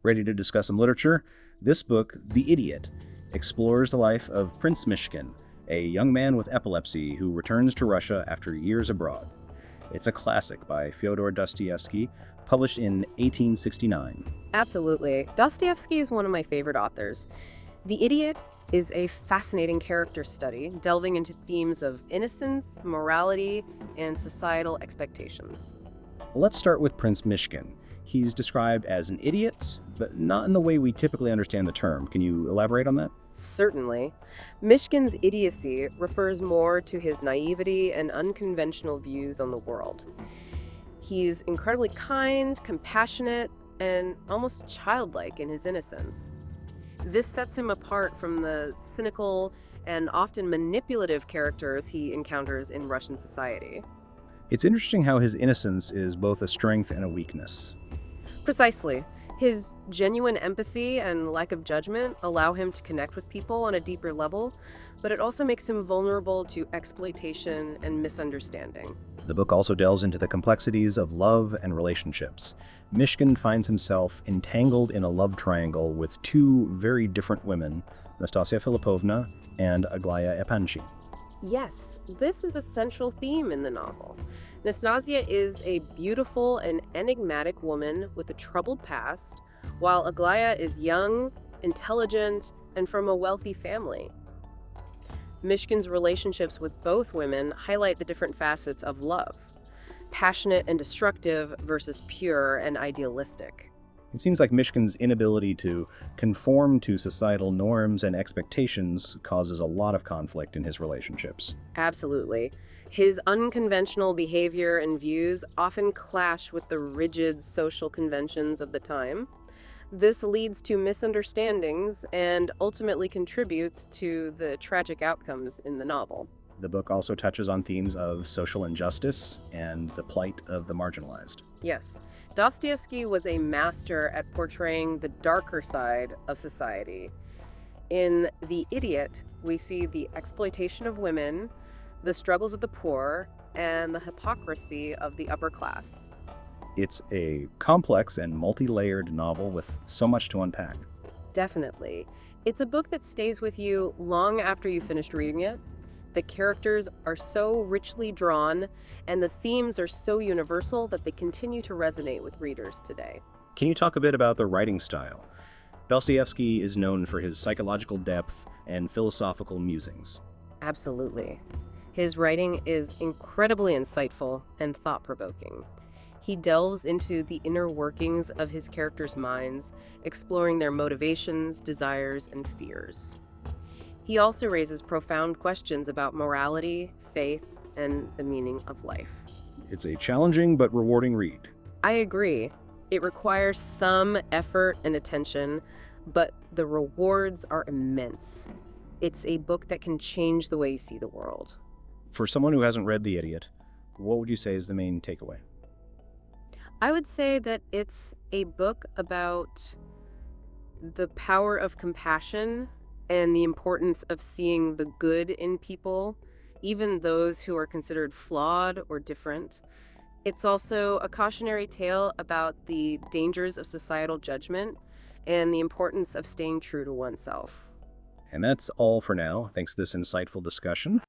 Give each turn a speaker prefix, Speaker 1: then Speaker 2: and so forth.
Speaker 1: Ready to discuss some literature? This book, The Idiot, explores the life of Prince Myshkin, a young man with epilepsy who returns to Russia after years abroad. It's a classic by Fyodor Dostoevsky, published in 1869.
Speaker 2: Absolutely. Dostoevsky is one of my favorite authors. The Idiot is a fascinating character study, delving into themes of innocence, morality, and societal expectations.
Speaker 1: Let's start with Prince Myshkin. He's described as an idiot, but not in the way we typically understand the term. Can you elaborate on that?
Speaker 2: Certainly. Myshkin's idiocy refers more to his naivety and unconventional views on the world. He's incredibly kind, compassionate, and almost childlike in his innocence. This sets him apart from the cynical and often manipulative characters he encounters in Russian society.
Speaker 1: It's interesting how his innocence is both a strength and a weakness.
Speaker 2: Precisely. His genuine empathy and lack of judgment allow him to connect with people on a deeper level, but it also makes him vulnerable to exploitation and misunderstanding.
Speaker 1: The book also delves into the complexities of love and relationships. Myshkin finds himself entangled in a love triangle with two very different women, Nastasia Filipovna and Aglaya Epanchin.
Speaker 2: Yes, this is a central theme in the novel. Nastasia is a beautiful and enigmatic woman with a troubled past, while Aglaya is young, intelligent, and from a wealthy family. Myshkin's relationships with both women highlight the different facets of love, passionate and destructive versus pure and idealistic.
Speaker 1: It seems like Myshkin's inability to conform to societal norms and expectations causes a lot of conflict in his relationships.
Speaker 2: Absolutely. His unconventional behavior and views often clash with the rigid social conventions of the time. This leads to misunderstandings and ultimately contributes to the tragic outcomes in the novel.
Speaker 1: The book also touches on themes of social injustice and the plight of the marginalized.
Speaker 2: Yes, Dostoevsky was a master at portraying the darker side of society. In The Idiot, we see the exploitation of women, the struggles of the poor, and the hypocrisy of the upper class.
Speaker 1: It's a complex and multi-layered novel with so much to unpack.
Speaker 2: Definitely. It's a book that stays with you long after you finished reading it. The characters are so richly drawn, and the themes are so universal that they continue to resonate with readers today.
Speaker 1: Can you talk a bit about the writing style? Dostoevsky is known for his psychological depth and philosophical musings.
Speaker 2: Absolutely. His writing is incredibly insightful and thought-provoking. He delves into the inner workings of his characters' minds, exploring their motivations, desires, and fears. He also raises profound questions about morality, faith, and the meaning of life.
Speaker 1: It's a challenging but rewarding read.
Speaker 2: I agree. It requires some effort and attention, but the rewards are immense. It's a book that can change the way you see the world.
Speaker 1: For someone who hasn't read The Idiot, what would you say is the main takeaway?
Speaker 2: I would say that it's a book about the power of compassion and the importance of seeing the good in people, even those who are considered flawed or different. It's also a cautionary tale about the dangers of societal judgment and the importance of staying true to oneself.
Speaker 1: And that's all for now. Thanks for this insightful discussion.